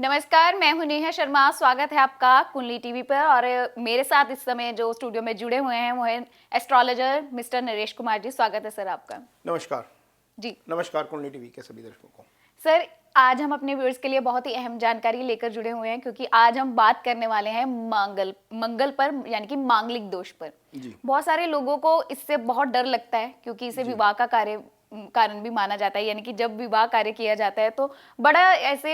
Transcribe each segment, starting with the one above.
नमस्कार, मैं हूं नेहा शर्मा। स्वागत है आपका कुंडली टीवी पर। और मेरे साथ इस समय जो स्टूडियो में जुड़े हुए हैं वो है एस्ट्रोलॉजर मिस्टर नरेश कुमार जी। स्वागत है सर आपका। नमस्कार जी नमस्कार कुंडली टीवी के सभी दर्शकों को। सर, आज हम अपने व्यूअर्स के लिए बहुत ही अहम जानकारी लेकर जुड़े हुए हैं, क्योंकि आज हम बात करने वाले हैं मंगल पर, यानी कि मांगलिक दोष पर। जी बहुत सारे लोगों को इससे बहुत डर लगता है, क्योंकि इसे जी विवाह का कारण भी माना जाता है। यानी कि जब विवाह कार्य किया जाता है तो बड़ा ऐसे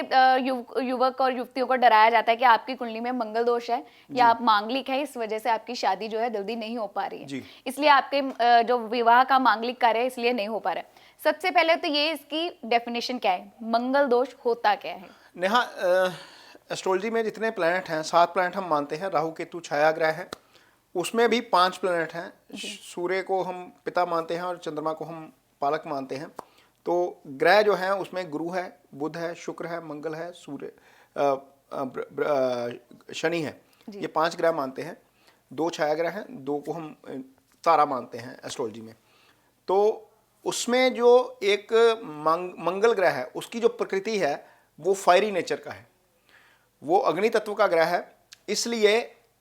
युवक और युवतियों को डराया जाता है कि आपकी कुंडली में मंगल दोष है या आप मांगलिक है, इस वजह से आपकी शादी जो है जल्दी नहीं हो पा रही है, जी इसलिए आपके जो विवाह का मांगलिक कार्य है इसलिए नहीं हो पा रहा है। सबसे पहले तो ये इसकी डेफिनेशन क्या है, मंगल दोष होता क्या है? नेहा, एस्ट्रोलॉजी में जितने प्लैनेट हैं 7 प्लैनेट हम मानते हैं। राहु केतु छाया ग्रह है, उसमें भी 5 प्लैनेट हैं। सूर्य को हम पिता मानते हैं और चंद्रमा को हम पालक मानते हैं। तो ग्रह जो हैं उसमें गुरु है, बुध है, शुक्र है, मंगल है, सूर्य शनि है। ये 5 ग्रह मानते हैं। 2 छाया ग्रह हैं, 2 को हम तारा मानते हैं एस्ट्रोलॉजी में। तो उसमें जो एक मंगल ग्रह है उसकी जो प्रकृति है वो फायरी नेचर का है, वो अग्नि तत्व का ग्रह है। इसलिए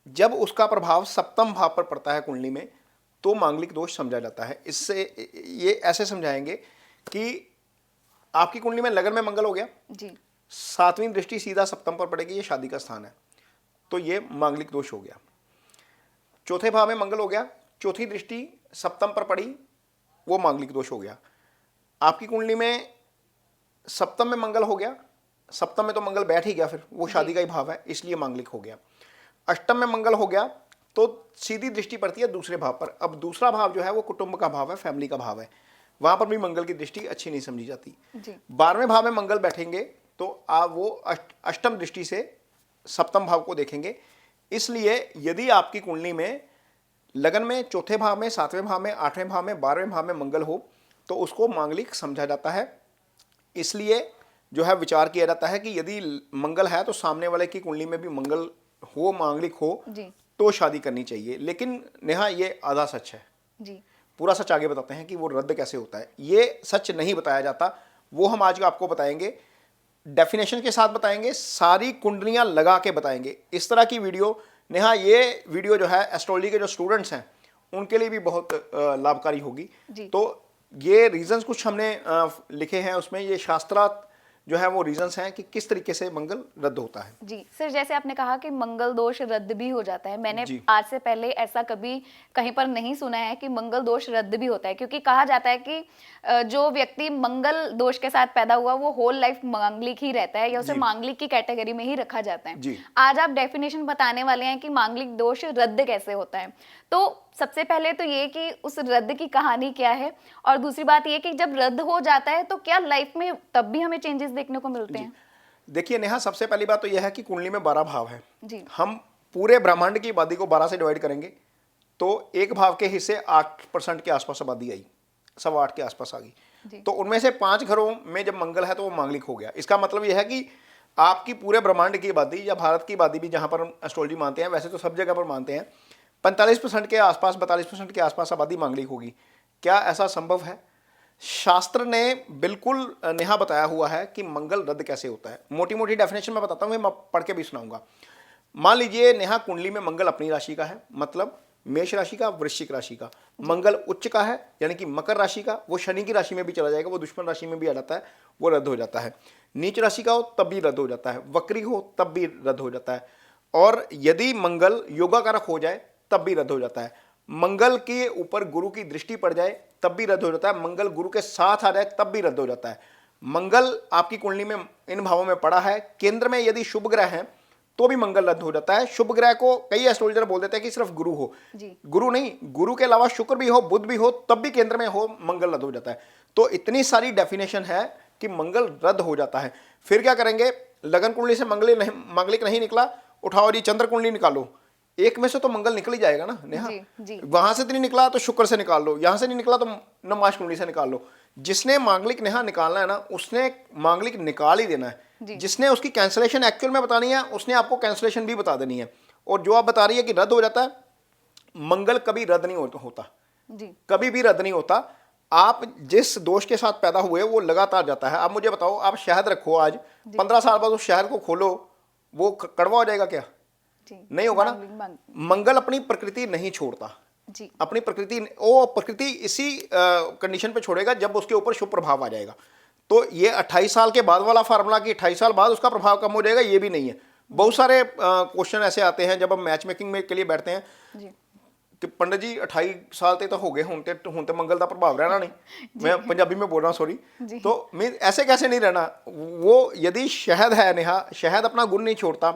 जब उसका प्रभाव सप्तम भाव पर पड़ता है कुंडली में तो मांगलिक दोष समझा जाता है। इससे ये ऐसे समझाएंगे कि आपकी कुंडली में लगन में मंगल हो गया जी, 7वीं दृष्टि सीधा सप्तम पर पड़ेगी, ये शादी का स्थान है, तो ये मांगलिक दोष हो गया। चौथे भाव में मंगल हो गया, चौथी दृष्टि सप्तम पर पड़ी, वो मांगलिक दोष हो गया। आपकी कुंडली में सप्तम में मंगल हो गया, सप्तम में तो मंगल बैठ ही गया, फिर वो शादी का ही भाव है, इसलिए मांगलिक हो गया। अष्टम में मंगल हो गया तो सीधी दृष्टि पड़ती है दूसरे भाव पर। अब दूसरा भाव जो है वो कुटुंब का भाव है, फैमिली का भाव है, वहां पर भी मंगल की दृष्टि अच्छी नहीं समझी जाती। 12वें भाव में मंगल बैठेंगे तो आप वो अष्टम दृष्टि से सप्तम भाव को देखेंगे। इसलिए यदि आपकी कुंडली में लगन में चौथे भाव में, 7वें भाव में, 8वें भाव में, 12वें भाव में मंगल हो तो उसको मांगलिक समझा जाता है। इसलिए जो है विचार किया जाता है कि यदि मंगल है तो सामने वाले की कुंडली में भी मंगल हो, मांगलिक हो जी तो शादी करनी चाहिए। लेकिन नेहा ये आधा सच है, जी पूरा सच आगे बताते हैं कि वो रद्द कैसे होता है। ये सच नहीं बताया जाता, वो हम आज आपको बताएंगे, डेफिनेशन के साथ बताएंगे, सारी कुंडलियां लगा के बताएंगे। इस तरह की वीडियो नेहा, ये वीडियो जो है एस्ट्रोलॉजी के जो स्टूडेंट्स हैं उनके लिए भी बहुत लाभकारी होगी। तो ये रीजंस कुछ हमने लिखे हैं उसमें, ये शास्त्रार्थ जो है वो रीजंस हैं कि किस तरीके से मंगल रद्द होता है। जी सर, जैसे आपने कहा कि मंगल दोष रद्द भी हो जाता है, मैंने जी। आज से पहले ऐसा कभी कहीं पर नहीं सुना है कि मंगल दोष रद्द भी होता है। क्योंकि कहा जाता है कि जो व्यक्ति मंगल दोष के साथ पैदा हुआ वो होल लाइफ मांगलिक ही रहता है, या उसे जी। मांगलिक की कैटेगरी में ही रखा जाता है। जी। आज आप डेफिनेशन बताने वाले हैं कि मांगलिक दोष रद्द कैसे होता है। तो सबसे पहले तो ये कि उस रद्द की कहानी क्या है, और दूसरी बात ये कि जब रद्द हो जाता है तो क्या लाइफ में तब भी हमें चेंजेस देखने को मिलते हैं? देखिए नेहा, सबसे पहली बात तो यह है कि कुंडली में 12 भाव है जी। हम पूरे ब्रह्मांड की आबादी को 12 से डिवाइड करेंगे तो एक भाव के हिस्से 8% के आसपास आबादी आई, 8.25 के आसपास आ गई। तो उनमें से 5 घरों में जब मंगल है तो वो मांगलिक हो गया। इसका मतलब यह है कि आपकी पूरे ब्रह्मांड की आबादी या भारत की आबादी भी, जहां पर हम एस्ट्रोलॉजी मानते हैं, वैसे तो सब जगह पर मानते हैं, 45% के आसपास, 42% के आसपास आबादी मांगलिक होगी। क्या ऐसा संभव है? शास्त्र ने बिल्कुल नेहा बताया हुआ है कि मंगल रद्द कैसे होता है। मोटी मोटी डेफिनेशन मैं बताता हूँ, मैं पढ़ के भी सुनाऊंगा। मान लीजिए नेहा, कुंडली में मंगल अपनी राशि का है, मतलब मेष राशि का, वृश्चिक राशि का। मंगल उच्च का है यानी कि मकर राशि का, वो शनि की राशि में भी चला जाएगा, वो दुश्मन राशि में भी आ जाता है, वो रद्द हो जाता है। नीच राशि का हो तब भी रद्द हो जाता है, वक्री हो तब भी रद्द हो जाता है, और यदि मंगल योगाकारक हो जाए तब भी रद्द हो जाता है। मंगल के ऊपर गुरु की दृष्टि पड़ जाए तब भी रद्द हो जाता है, मंगल गुरु के साथ आ जाए तब भी रद्द हो जाता है। मंगल आपकी कुंडली में इन भावों में पड़ा है, केंद्र में यदि शुभ ग्रह है तो भी मंगल रद्द हो जाता है। शुभ ग्रह को कई एस्ट्रोलॉजर बोल देते हैं कि सिर्फ गुरु हो, गुरु नहीं, गुरु के अलावा शुक्र भी हो, बुध भी हो, तब भी केंद्र में हो, मंगल रद्द हो जाता है। तो इतनी सारी डेफिनेशन है कि मंगल रद्द हो जाता है। फिर क्या करेंगे? लगन कुंडली से मांगलिक नहीं निकला, उठाओ जी चंद्र कुंडली निकालो, एक में से तो मंगल निकल ही जाएगा ना नेहा। वहां से तो नहीं निकला तो शुक्र से निकाल लो, यहां से नहीं निकला तो नमाश कुंडली से निकाल लो। जिसने मांगलिक नेहा निकालना है ना, उसने मांगलिक निकाल ही देना है। जिसने उसकी कैंसलेशन एक्चुअल में बतानी है उसने आपको कैंसलेशन भी बता देनी है। और जो आप बता रही है कि रद्द हो जाता है, मंगल कभी रद्द नहीं होता, कभी भी रद्द नहीं होता। आप जिस दोष के साथ पैदा हुए वो लगातार जाता है। आप मुझे बताओ, आप शहद रखो आज, 15 साल बाद उस शहद को खोलो, वो कड़वा हो जाएगा क्या? जी, नहीं होगा ना। मांगलिक मंगल अपनी प्रकृति नहीं छोड़ता, जी, अपनी प्रकृति, वो प्रकृति इसी कंडीशन पे छोड़ेगा जब उसके ऊपर शुभ प्रभाव आ जाएगा। तो ये 28 साल के बाद वाला फार्मूला कि 28 साल बाद उसका प्रभाव कम हो जाएगा, ये भी नहीं है। बहुत सारे क्वेश्चन ऐसे आते हैं जब हम मैच मेकिंग में के लिए बैठते हैं जी, कि पंडित जी 28 साल ते तो हो गए, हुण ते मंगल का प्रभाव रहना नहीं। मैं पंजाबी में बोल रहा हूँ, सॉरी। तो मीन ऐसे कैसे नहीं रहना? वो यदि शहद है नेहा, शहद अपना गुण नहीं छोड़ता।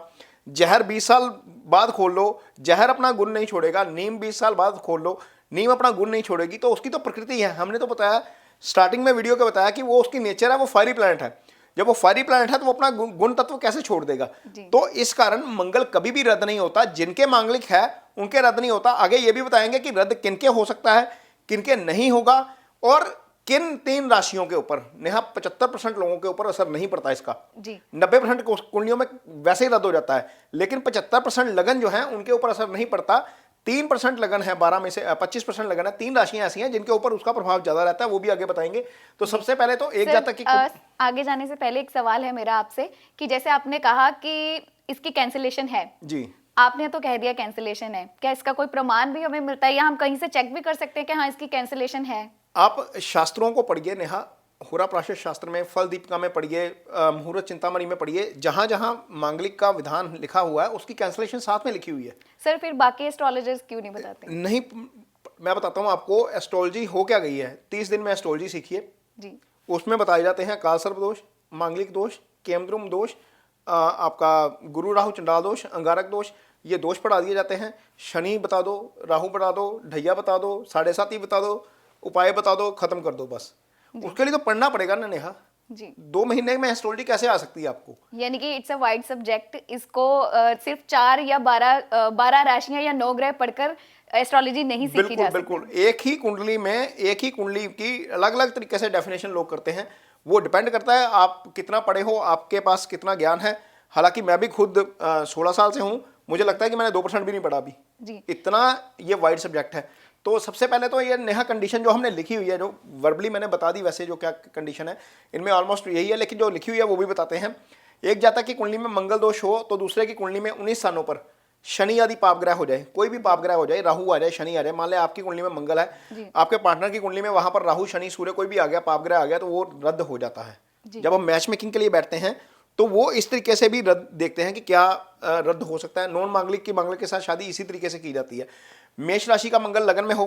जहर 20 साल बाद खोल लो, जहर अपना गुण नहीं छोड़ेगा। नीम 20 साल बाद खोल लो, नीम अपना गुण नहीं छोड़ेगी। तो उसकी तो प्रकृति है। हमने तो बताया स्टार्टिंग में वीडियो के बताया कि वो उसकी नेचर है, वो फायरी प्लैनेट है। जब वो फायरी प्लैनेट है तो वो अपना गुण तत्व कैसे छोड़ देगा? तो इस कारण मंगल कभी भी रद्द नहीं होता। जिनके मांगलिक है उनके रद्द नहीं होता। आगे ये भी बताएंगे कि रद्द किनके हो सकता है, किनके नहीं होगा, और किन 3 राशियों के ऊपर। नेहा 75% लोगों के ऊपर असर नहीं पड़ता इसका। 90% कुंडलियों में वैसे ही रद्द हो जाता है, लेकिन 75% लगन जो है उनके ऊपर असर नहीं पड़ता। 3% लगन है, 12 में से 25% लगन है। 3 राशियां ऐसी हैं जिनके ऊपर उसका प्रभाव ज्यादा रहता है, वो भी आगे बताएंगे। तो सबसे पहले तो एक जातक की आगे जाने से पहले एक सवाल है मेरा आपसे कि जैसे आपने कहा कि इसकी कैंसिलेशन है जी, आपने तो कह दिया कैंसिलेशन है, क्या इसका कोई प्रमाण भी हमें मिलता है या हम कहीं से चेक भी कर सकते हैं कि हाँ इसकी कैंसिलेशन है? आप शास्त्रों को पढ़िए नेहा, होरा प्राशर शास्त्र में, फल दीपिका में पढ़िए, मुहूर्त चिंतामणि में पढ़िए, जहां जहां मांगलिक का विधान लिखा हुआ है उसकी कैंसिलेशन साथ में लिखी हुई है। सर फिर बाकी एस्ट्रोलॉजर्स क्यों नहीं बताते? नहीं, मैं बताता हूँ आपको एस्ट्रोलॉजी हो क्या गई है। 30 दिन में एस्ट्रोलॉजी सीखिए जी, उसमें बताए जाते हैं काल सर्प दोष, मांगलिक दोष, केमद्रुम दोष, आपका गुरु राहु चंडाल दोष, अंगारक दोष, ये दोष पढ़ा दिए जाते हैं। शनि बता दो, राहु बता दो, ढैया बता दो, 7.5 बता दो, उपाय बता दो, खत्म कर दो बस। उसके लिए तो पढ़ना पड़ेगा ना नेहा जी। 2 महीने में एस्ट्रोलॉजी कैसे आ सकती है आपको? यानी कि इट्स अ वाइड सब्जेक्ट। इसको सिर्फ 4 या 12 राशियां या 9 ग्रह पढ़कर एस्ट्रोलॉजी नहीं सीखी जा सकती। बिल्कुल, एक ही कुंडली में एक ही कुंडली की अलग अलग तरीके से डेफिनेशन लोग करते हैं। वो डिपेंड करता है आप कितना पढ़े हो, आपके पास कितना ज्ञान है। हालांकि मैं भी खुद 16 साल से हूँ, मुझे लगता है कि मैंने 2% भी नहीं पढ़ा अभी जी, इतना ये वाइड सब्जेक्ट है। तो सबसे पहले तो ये नेहा कंडीशन जो हमने लिखी हुई है, जो वर्बली मैंने बता दी, वैसे जो क्या कंडीशन है इनमें ऑलमोस्ट यही है, लेकिन जो लिखी हुई है वो भी बताते हैं। एक जातक की कुंडली में मंगल दोष हो तो दूसरे की कुंडली में 19 स्थानों पर शनि आदि पाप ग्रह हो जाए, कोई भी पाप ग्रह हो जाए, राहु आ जाए, शनि आ जाए। मान ले आपकी कुंडली में मंगल है, आपके पार्टनर की कुंडली में वहां पर राहु शनि सूर्य कोई भी आ गया, पाप ग्रह आ गया, तो वो रद्द हो जाता है। जब हम मैच मेकिंग के लिए बैठते हैं तो वो इस तरीके से भी रद्द देखते हैं कि क्या रद्द हो सकता है। नॉन मांगलिक की मांगलिक के साथ शादी इसी तरीके से की जाती है। मेष राशि का मंगल लगन में हो,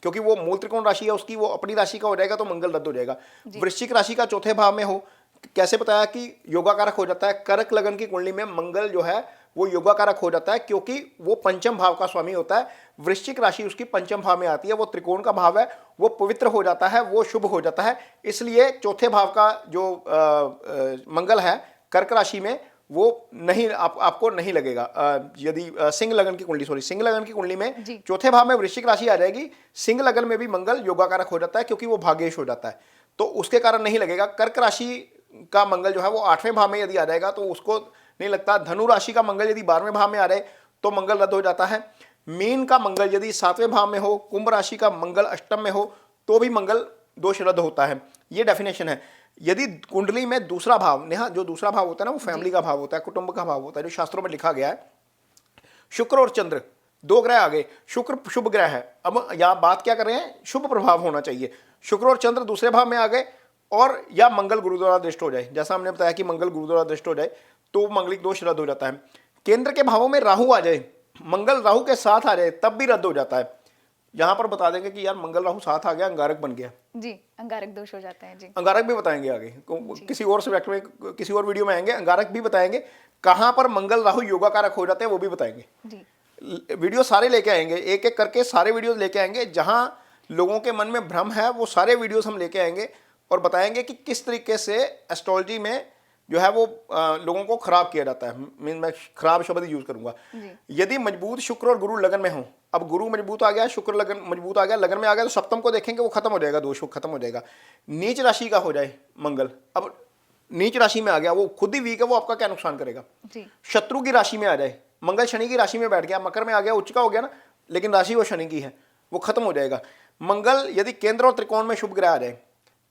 क्योंकि वो मूल त्रिकोण राशि है उसकी, वो अपनी राशि का हो जाएगा तो मंगल रद्द हो जाएगा। वृश्चिक राशि का चौथे भाव में हो, कैसे बताया कि योगाकारक हो जाता है। कर्क लगन की कुंडली में मंगल जो है वो योगाकारक हो जाता है, क्योंकि वो पंचम भाव का स्वामी होता है। वृश्चिक राशि उसकी पंचम भाव में आती है, वो त्रिकोण का भाव है, वो पवित्र हो जाता है, वो शुभ हो जाता है। इसलिए चौथे भाव का जो मंगल है कर्क राशि में, वो नहीं आपको नहीं लगेगा। यदि सिंह लगन की कुंडली, सॉरी सिंह लगन की कुंडली में चौथे भाव में वृश्चिक राशि आ जाएगी, सिंह लगन में भी मंगल योगाकारक हो जाता है, क्योंकि वो भाग्येश हो जाता है, तो उसके कारण नहीं लगेगा। कर्क राशि का मंगल जो है वो 8वें भाव में यदि आ जाएगा तो उसको नहीं लगता। धनु राशि का मंगल यदि 12वें भाव में आ रहे तो मंगल रद्द हो जाता है। मीन का मंगल यदि 7वें भाव में हो, कुंभ राशि का मंगल अष्टम में हो तो भी मंगल दोष रद्द होता है। ये डेफिनेशन है। यदि कुंडली में दूसरा भाव, नेहा जो दूसरा भाव होता है ना वो फैमिली का भाव होता है, कुटुंब का भाव होता है, जो शास्त्रों में लिखा गया है। शुक्र और चंद्र 2 ग्रह आ गए, शुक्र शुभ ग्रह है। अब यहाँ बात क्या कर रहे हैं, शुभ प्रभाव होना चाहिए। शुक्र और चंद्र दूसरे भाव में आ गए, और या मंगल गुरु द्वारा दृष्ट हो जाए, जैसा हमने बताया कि मंगल गुरु द्वारा दृष्ट हो जाए तो मंगलिक दोष रद्द हो जाता है। केंद्र के भावों में राहु आ जाए, मंगल राहु के साथ आ जाए तब भी रद्द हो जाता है। यहाँ पर बता देंगे कि यार मंगल राहु साथ आ गया, अंगारक बन गया जी, अंगारक दोष हो जाता है जी। अंगारक भी बताएंगे आगे, किसी और सब्जेक्ट में, किसी और वीडियो में आएंगे, अंगारक भी बताएंगे। कहाँ पर मंगल राहु योगाकारक हो जाते हैं वो भी बताएंगे जी। वीडियो सारे लेके आएंगे, एक एक करके सारे वीडियो लेके आएंगे। जहां लोगों के मन में भ्रम है वो सारे वीडियोस हम लेके आएंगे और बताएंगे कि किस तरीके से एस्ट्रोलॉजी में जो है वो लोगों को खराब किया जाता है। मैं खराब शब्द यूज करूंगा। यदि मजबूत शुक्र और गुरु लगन में हो, अब गुरु मजबूत आ गया, शुक्र लगन मजबूत आ गया, लगन में आ गया, तो सप्तम को देखेंगे वो खत्म हो जाएगा, दोष खत्म हो जाएगा। नीच राशि का हो जाए मंगल, अब नीच राशि में आ गया, वो खुद ही वीक है, वो आपका क्या नुकसान करेगा। शत्रु की राशि में आ जाए, मंगल शनि की राशि में बैठ गया, मकर में आ गया, उच्च का हो गया ना, लेकिन राशि वो शनि की है, वो खत्म हो जाएगा। मंगल यदि केंद्र और त्रिकोण में शुभ ग्रह आ जाए,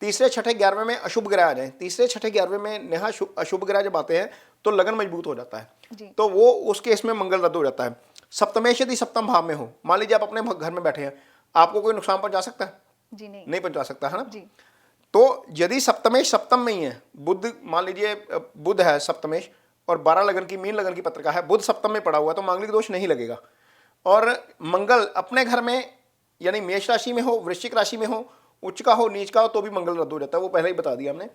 तीसरे छठे 11वें में अशुभ ग्रह आ जाए, तीसरे छठे 11वें में नेहा अशुभ ग्रह जब आते हैं तो लगन मजबूत हो जाता है, तो वो उस केस में मंगल रद्द हो जाता है। सप्तमेश यदि सप्तम भाव में हो, मान लीजिए आप अपने घर में बैठे हैं, आपको कोई नुकसान पहुंचा सकता है? जी नहीं पहुंचा सकता है ना। जी। तो यदि सप्तमेश सप्तम में ही है, बुध मान लीजिए बुध है सप्तमेश और 12 लगन की मीन लगन की पत्रिका है, बुध सप्तम में पड़ा हुआ है, तो मांगलिक दोष नहीं लगेगा। और मंगल अपने घर में यानी मेष राशि में हो, वृश्चिक राशि में हो, उच्च का हो, नीच का हो, तो भी मंगल रद्द हो जाता है, वो पहले ही बता दिया हमने।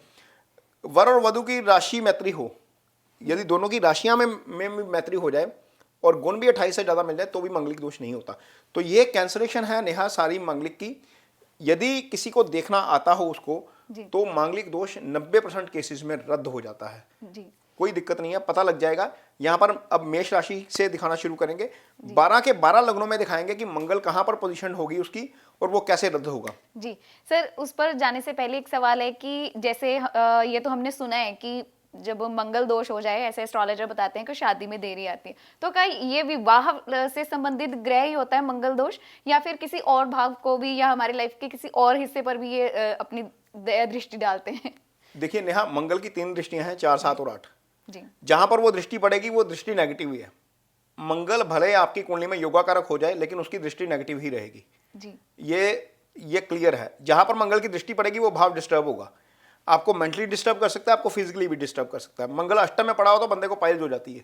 वर और वधु की राशि मैत्री हो, यदि दोनों की राशियां में मैत्री हो जाए और गुण भी 28 से ज़्यादा मिल जाए तो भी मांगलिक दोष नहीं होता। तो ये कैंसलेशन है नेहा सारी मांगलिक की। यदि किसी को देखना आता हो उसको, तो मांगलिक दोष 90% केसेस में रद्द हो जाता है जी। कोई दिक्कत नहीं है, पता लग जाएगा। यहाँ पर अब मेष राशि से दिखाना शुरू करेंगे, 12 के 12 लग्नों में दिखाएंगे कि मंगल कहाँ पर पोजीशन होगी उसकी और वो कैसे रद्द होगा। जी सर, उस पर जाने से पहले एक सवाल है कि जैसे ये तो हमने सुना है कि जब मंगल दोष हो जाए, ऐसे एस्ट्रोलॉजर बताते हैं कि शादी में देरी आती है, तो क्या ये विवाह से संबंधित ग्रह ही होता है मंगल दोष, या फिर किसी और भाव को भी या हमारे लाइफ के किसी और हिस्से पर भी ये अपनी दृष्टि डालते हैं? देखिए नेहा, मंगल की 3 दृष्टियां हैं, 4, 7 और 8। जी। जहां पर वो दृष्टि पड़ेगी वो दृष्टि नेगेटिव ही है। मंगल भले आपकी कुंडली में योगाकारक हो जाए लेकिन उसकी दृष्टि नेगेटिव ही रहेगी। जी। ये क्लियर है। जहां पर मंगल की दृष्टि पड़ेगी वो भाव डिस्टर्ब होगा, आपको मेंटली डिस्टर्ब कर सकता है, आपको फिजिकली भी डिस्टर्ब कर सकता है। मंगल अष्टम में पड़ा हो तो बंदे को पाइल्स हो जाती है,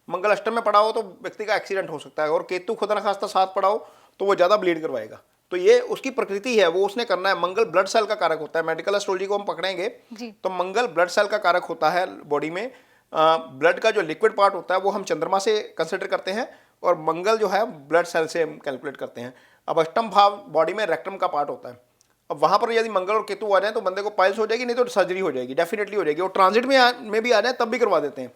मंगल अष्टम में पड़ा हो तो व्यक्ति का एक्सीडेंट हो सकता है, और केतु खुदा ना खास्ता साथ पड़ा हो तो वो ज्यादा ब्लीड करवाएगा। तो ये उसकी प्रकृति है, वो उसने करना है। मंगल ब्लड सेल का कारक होता है, मेडिकल एस्ट्रोलॉजी को हम पकड़ेंगे तो मंगल ब्लड सेल का कारक होता है बॉडी में। ब्लड का जो लिक्विड पार्ट होता है वो हम चंद्रमा से कंसिडर करते हैं और मंगल जो है ब्लड सेल से हम कैलकुलेट करते हैं। अब अष्टम भाव बॉडी में रेक्टम का पार्ट होता है। अब वहाँ पर यदि मंगल और केतु आ जाए तो बंदे को पाइल्स हो जाएगी, नहीं तो सर्जरी हो जाएगी, डेफिनेटली हो जाएगी। और ट्रांजिट में भी आ जाए तब भी करवा देते हैं।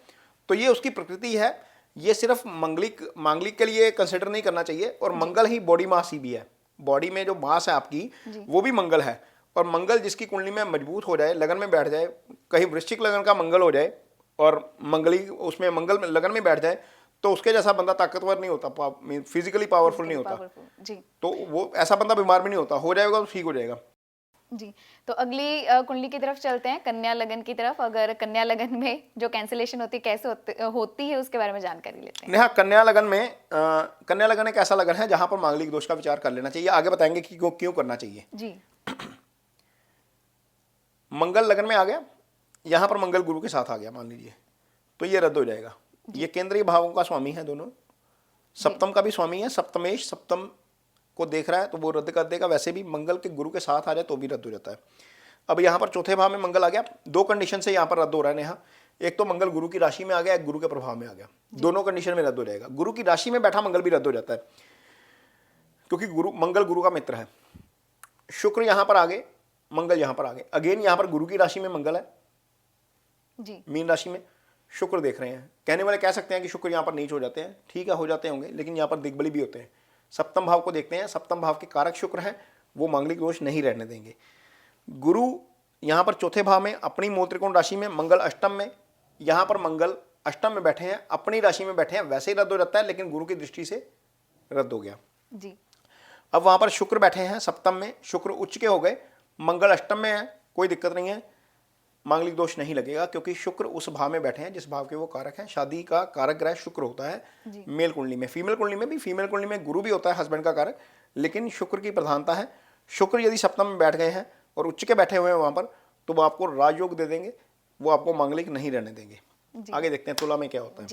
तो ये उसकी प्रकृति है, ये सिर्फ मांगलिक के लिए कंसिडर नहीं करना चाहिए। और मंगल ही बॉडी मास ही भी है, बॉडी में जो मास है आपकी वो भी मंगल है। और मंगल जिसकी कुंडली में मजबूत हो जाए, लगन में बैठ जाए, कहीं वृश्चिक लगन का मंगल हो जाए और मंगली उसमें मंगल लगन में बैठ जाए, तो उसके जैसा बंदा ताकतवर नहीं होता, फिजिकली पावरफुल नहीं होता। जी। तो वो ऐसा बंदा बीमार भी नहीं होता, हो जाएगा तो ठीक हो जाएगा। जी। तो अगली कुंडली की तरफ चलते हैं, कन्या लगन की तरफ। अगर कन्या लगन में जो कैंसिलेशन होती है कैसे होती है उसके बारे में जानकारी लेते हैं। नेहा, कन्या लगन में कन्या लगन एक ऐसा लगन है जहां पर मांगलिक दोष का विचार कर लेना चाहिए। आगे बताएंगे कि क्यों करना चाहिए। जी। मंगल लगन में आ गया, यहां पर मंगल गुरु के साथ आ गया मान लीजिए, तो ये रद्द हो जाएगा। ये केंद्रीय भावों का स्वामी है दोनों, सप्तम का भी स्वामी है। सप्तमेश सप्तम को देख रहा है तो वो रद्द कर देगा। वैसे भी मंगल के गुरु के साथ आ जाए तो भी रद्द हो जाता है। अब यहाँ पर चौथे भाव में मंगल आ गया, 2 कंडीशन से यहाँ पर रद्द हो रहा है नेहा। एक तो मंगल गुरु की राशि में आ गया, एक गुरु के प्रभाव में आ गया, दोनों कंडीशन में रद्द हो जाएगा। गुरु की राशि में बैठा मंगल भी रद्द हो जाता है क्योंकि मंगल गुरु का मित्र है। शुक्र यहाँ पर आ गए, मंगल यहाँ पर आ गए। अगेन यहाँ पर गुरु की राशि में मंगल है जी। मीन राशि में, शुक्र देख रहे हैं। कहने वाले कह सकते हैं कि शुक्र यहाँ पर नीच हो जाते हैं, ठीक है हो जाते होंगे, लेकिन यहाँ पर दिग्बली भी होते हैं। सप्तम भाव को देखते हैं, सप्तम भाव के कारक शुक्र हैं, वो मांगलिक दोष नहीं रहने देंगे। गुरु यहाँ पर चौथे भाव में अपनी मूल त्रिकोण राशि में, मंगल अष्टम में, यहाँ पर मंगल अष्टम में बैठे हैं, अपनी राशि में बैठे हैं, वैसे ही रद्द हो जाता है लेकिन गुरु की दृष्टि से रद्द हो गया जी। अब वहाँ पर शुक्र बैठे हैं सप्तम में, शुक्र उच्च के हो गए, मंगल अष्टम में है, कोई दिक्कत नहीं है, मांगलिक दोष नहीं लगेगा क्योंकि शुक्र उस भाव में बैठे हैं जिस भाव के वो कारक हैं। शादी का कारक ग्रह शुक्र होता है मेल कुंडली में। फीमेल कुंडली में गुरु भी होता है हस्बैंड का कारक, लेकिन शुक्र की प्रधानता है। शुक्र यदि सप्तम में बैठ गए हैं और उच्च के बैठे हुए हैं वहाँ पर, तो वो आपको राजयोग दे देंगे, वो आपको मांगलिक नहीं रहने देंगे। आगे देखते हैं तुला में क्या होता है।